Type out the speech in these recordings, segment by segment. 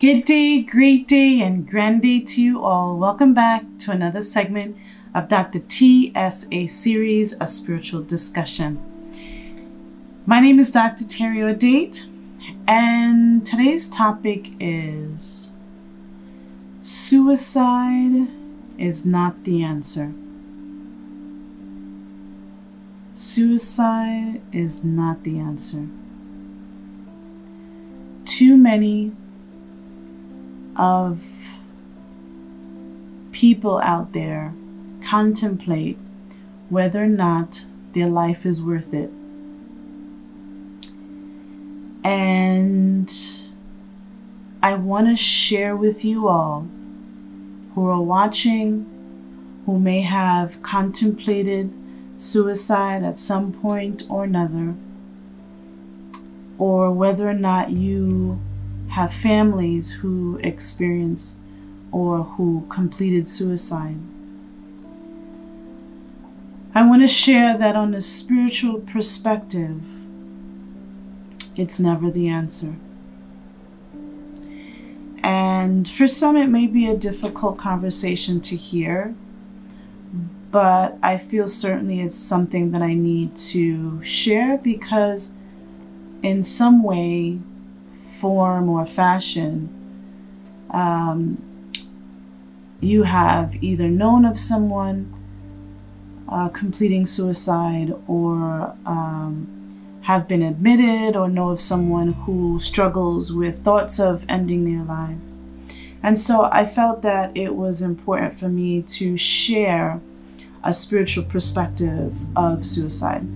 Good day, great day, and grand day to you all. Welcome back to another segment of Dr. TSA Series, a spiritual discussion. My name is Dr. Terry Audate, and today's topic is suicide is not the answer. Suicide is not the answer. Too many of people out there contemplate whether or not their life is worth it. And I want to share with you all who are watching, who may have contemplated suicide at some point or another, or whether or not you have families who experienced or who completed suicide. I want to share that on a spiritual perspective, it's never the answer. And for some, it may be a difficult conversation to hear, but I feel certainly it's something that I need to share because in some way, form or fashion, you have either known of someone completing suicide or have been admitted or know of someone who struggles with thoughts of ending their lives. And so I felt that it was important for me to share a spiritual perspective of suicide.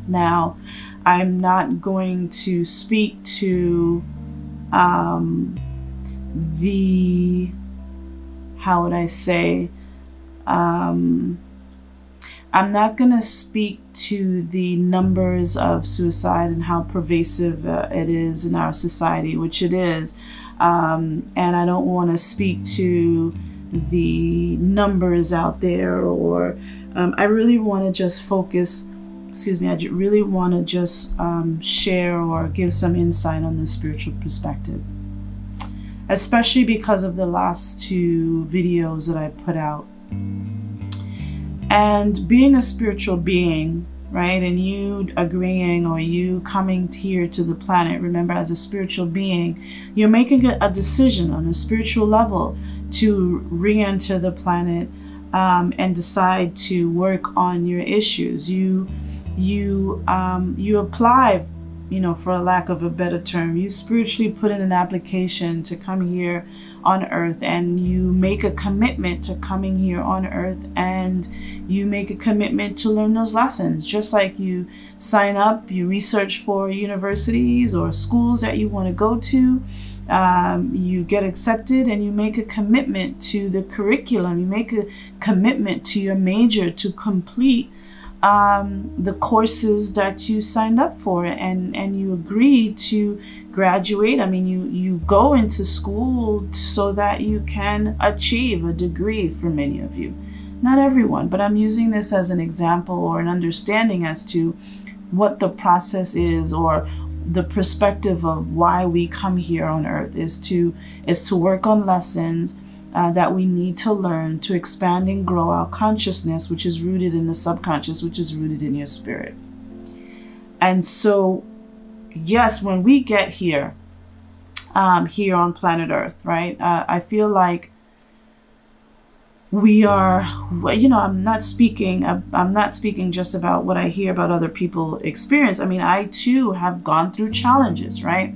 Now, I'm not going to speak to how would I say, I'm not going to speak to the numbers of suicide and how pervasive it is in our society, which it is. And I don't want to speak to the numbers out there, or I really want to just focus. I really want to just share or give some insight on the spiritual perspective, especially because of the last two videos that I put out. And being a spiritual being, right, and you agreeing or you coming here to the planet, remember, as a spiritual being, you're making a decision on a spiritual level to re-enter the planet and decide to work on your issues. You apply, for a lack of a better term, you spiritually put in an application to come here on earth, and you make a commitment to coming here on earth, and you make a commitment to learn those lessons. Just like you sign up, you research for universities or schools that you want to go to, you get accepted, and you make a commitment to the curriculum. You make a commitment to your major to complete the courses that you signed up for, and you agree to graduate. I mean, you go into school so that you can achieve a degree for many of you. Not everyone, but I'm using this as an example or an understanding as to what the process is, or the perspective of why we come here on earth is to work on lessons that we need to learn to expand and grow our consciousness, which is rooted in the subconscious, which is rooted in your spirit. And so, yes, when we get here, here on planet Earth, right, I feel like we are, I'm not speaking just about what I hear about other people experience. I mean, I too have gone through challenges, right?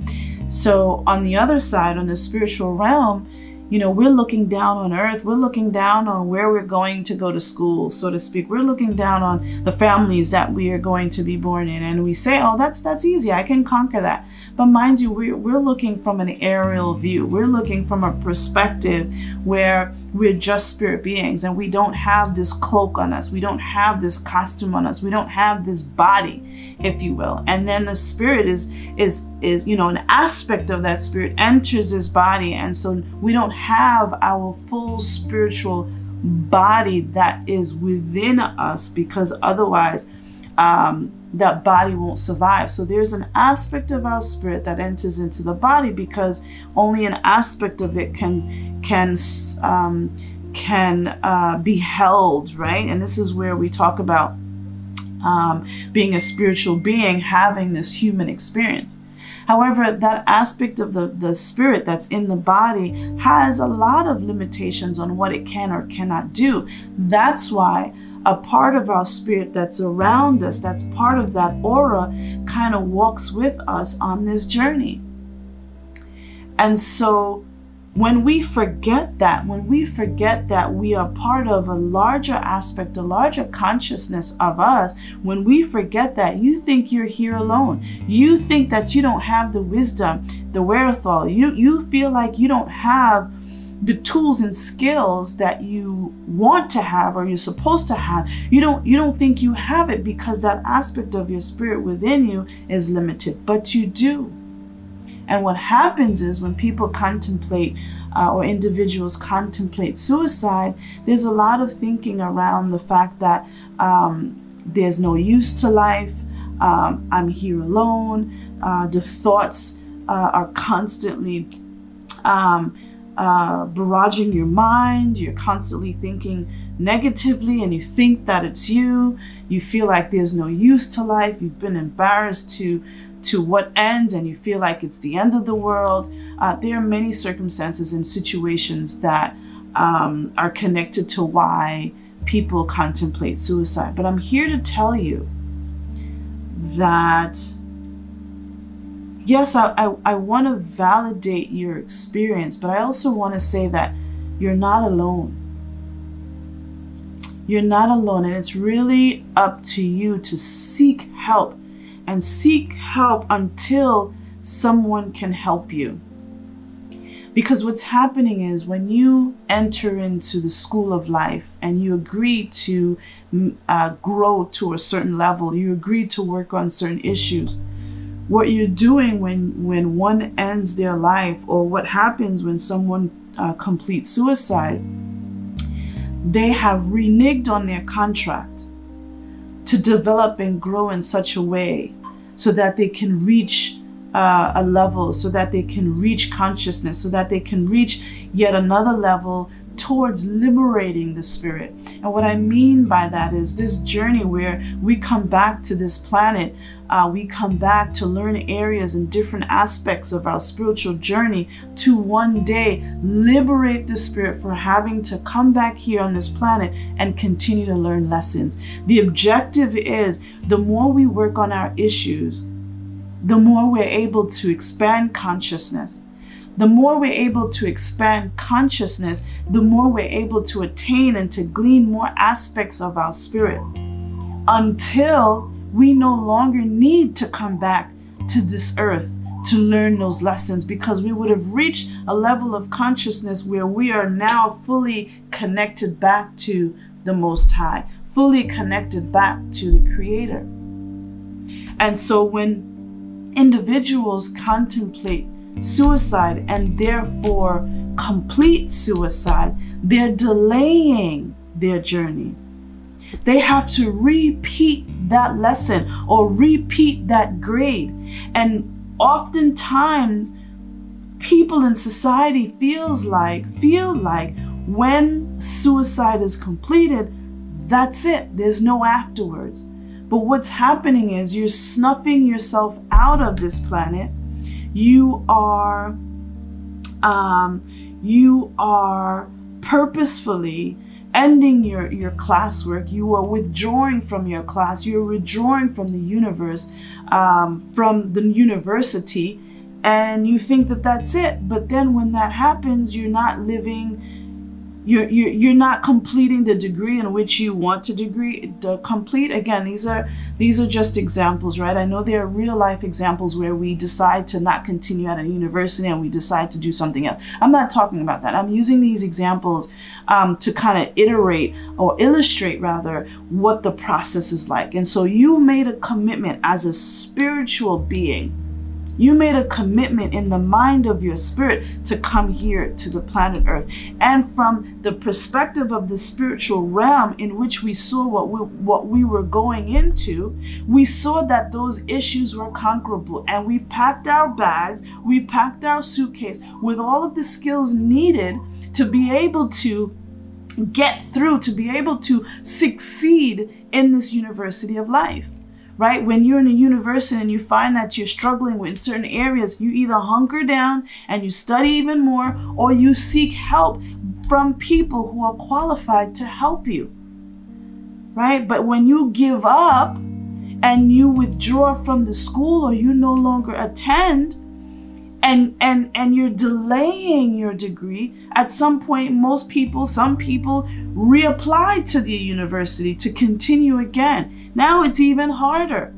So on the other side, on the spiritual realm, we're looking down on earth. We're looking down on where we're going to go to school, so to speak. We're looking down on the families that we are going to be born in. And we say, oh, that's easy. I can conquer that. But mind you, we're looking from an aerial view. We're looking from a perspective where we're just spirit beings, and we don't have this cloak on us. We don't have this costume on us. We don't have this body, if you will. And then the spirit is an aspect of that spirit enters this body. And so we don't have our full spiritual body that is within us, because otherwise that body won't survive. So there's an aspect of our spirit that enters into the body because only an aspect of it can be held, right? And this is where we talk about being a spiritual being, having this human experience. However, that aspect of the spirit that's in the body has a lot of limitations on what it can or cannot do. That's why a part of our spirit that's around us, that's part of that aura, kind of walks with us on this journey. And so when we forget that we are part of a larger aspect, a larger consciousness of us, when we forget that, you think you're here alone. You think that you don't have the wisdom, the wherewithal. You feel like you don't have the tools and skills that you want to have or you're supposed to have. You don't think you have it because that aspect of your spirit within you is limited, but you do. And what happens is when people contemplate or individuals contemplate suicide, there's a lot of thinking around the fact that there's no use to life, I'm here alone, the thoughts are constantly barraging your mind, you're constantly thinking negatively and you think that it's you feel like there's no use to life, you've been embarrassed to what ends and you feel like it's the end of the world. There are many circumstances and situations that are connected to why people contemplate suicide. But I'm here to tell you that yes, I want to validate your experience, but I also want to say that you're not alone. You're not alone, and it's really up to you to seek help, and seek help until someone can help you. Because what's happening is when you enter into the school of life and you agree to grow to a certain level, you agree to work on certain issues, what you're doing when one ends their life, or what happens when someone completes suicide, they have reneged on their contract to develop and grow in such a way so that they can reach a level, so that they can reach consciousness, so that they can reach yet another level towards liberating the spirit. And what I mean by that is this journey where we come back to this planet, we come back to learn areas and different aspects of our spiritual journey to one day liberate the spirit for having to come back here on this planet and continue to learn lessons. The objective is the more we work on our issues, the more we're able to expand consciousness. The more we're able to expand consciousness, the more we're able to attain and to glean more aspects of our spirit, until we no longer need to come back to this earth to learn those lessons, because we would have reached a level of consciousness where we are now fully connected back to the Most High, fully connected back to the Creator. And so when individuals contemplate suicide and therefore complete suicide, they're delaying their journey. They have to repeat that lesson or repeat that grade. And oftentimes people in society feel like when suicide is completed, that's it. There's no afterwards. But what's happening is you're snuffing yourself out of this planet. You are purposefully ending your classwork. You are withdrawing from your class. You're withdrawing from the universe, from the university, and you think that that's it. But then when that happens, you're not living. You're not completing the degree in which you want to complete. Again, these are just examples, right? I know there are real life examples where we decide to not continue at a university and we decide to do something else. I'm not talking about that. I'm using these examples to kind of iterate or illustrate rather what the process is like. And so you made a commitment as a spiritual being You made a commitment in the mind of your spirit to come here to the planet Earth. And from the perspective of the spiritual realm in which we saw what we were going into, we saw that those issues were conquerable. And we packed our bags, we packed our suitcase with all of the skills needed to be able to get through, to be able to succeed in this university of life. Right? When you're in a university and you find that you're struggling with certain areas, you either hunker down and you study even more, or you seek help from people who are qualified to help you. Right? But when you give up and you withdraw from the school, or you no longer attend, and you're delaying your degree, at some point, some people reapply to the university to continue again. Now it's even harder.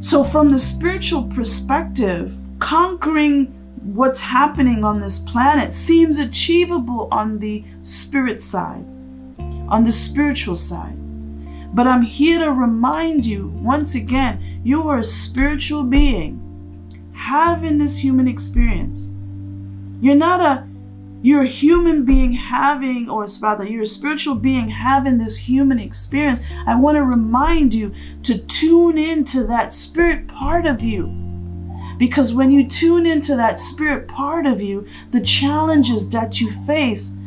So from the spiritual perspective, conquering what's happening on this planet seems achievable on the spirit side, on the spiritual side. But I'm here to remind you, once again, you are a spiritual being having this human experience. You're a human being having, or rather, you're a spiritual being having this human experience. I want to remind you to tune into that spirit part of you. Because when you tune into that spirit part of you, the challenges that you face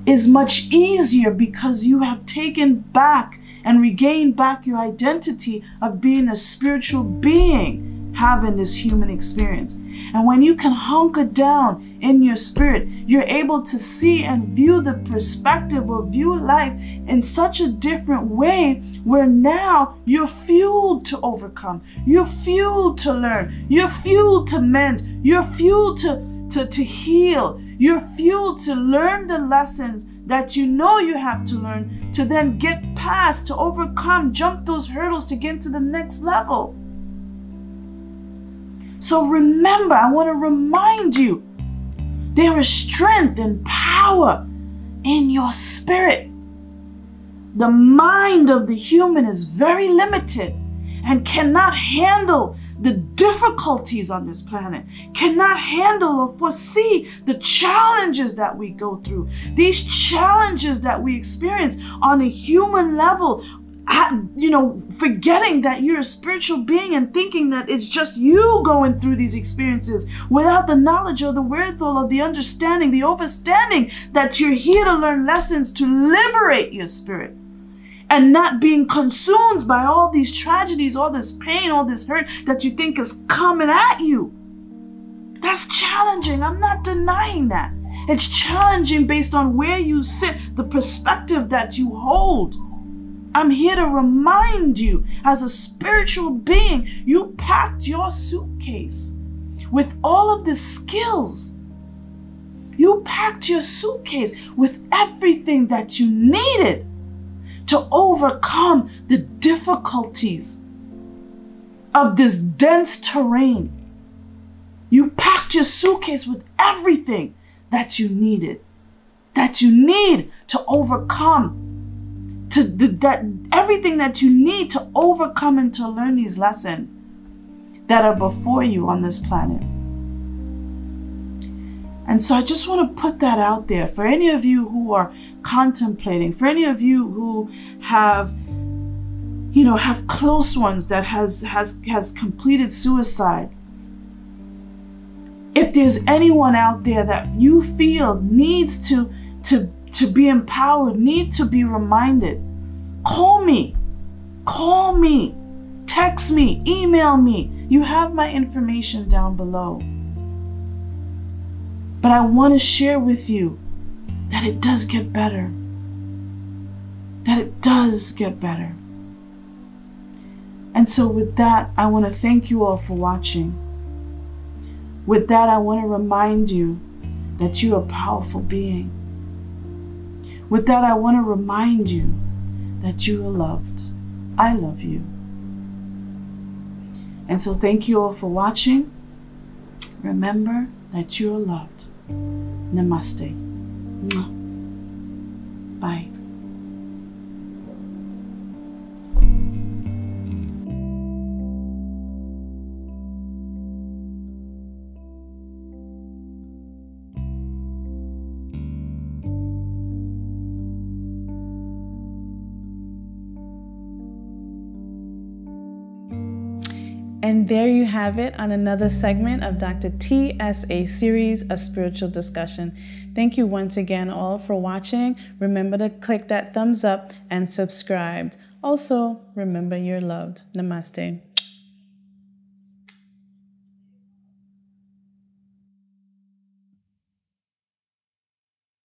is much easier, because you have taken back and regained back your identity of being a spiritual being having this human experience. And when you can hunker down in your spirit, you're able to see and view the perspective, or view life in such a different way, where now you're fueled to overcome, you're fueled to learn, you're fueled to mend, you're fueled to heal, you're fueled to learn the lessons that you know you have to learn, to then get past, to overcome, jump those hurdles to get to the next level. So remember, I want to remind you, there is strength and power in your spirit. The mind of the human is very limited and cannot handle the difficulties on this planet, cannot handle or foresee the challenges that we go through. These challenges that we experience on a human level, forgetting that you're a spiritual being and thinking that it's just you going through these experiences without the knowledge or the wherewithal or the understanding, the overstanding that you're here to learn lessons to liberate your spirit, and not being consumed by all these tragedies, all this pain, all this hurt that you think is coming at you. That's challenging. I'm not denying that. It's challenging based on where you sit, the perspective that you hold. I'm here to remind you, as a spiritual being, you packed your suitcase with all of the skills. You packed your suitcase with everything that you needed to overcome the difficulties of this dense terrain. You packed your suitcase with everything that you needed, that you need to overcome, everything that you need to overcome and to learn these lessons that are before you on this planet. And so I just want to put that out there for any of you who are contemplating, for any of you who have close ones that has completed suicide. If there's anyone out there that you feel needs to be empowered, need to be reminded, call me, text me, email me. You have my information down below. But I want to share with you that it does get better. That it does get better. And so with that, I want to thank you all for watching. With that, I want to remind you that you're a powerful being. With that, I want to remind you that you are loved. I love you. And so thank you all for watching. Remember that you are loved. Namaste. Bye. And there you have it on another segment of Dr. TSA Series, a spiritual discussion. Thank you once again all for watching. Remember to click that thumbs up and subscribe. Also, remember you're loved. Namaste.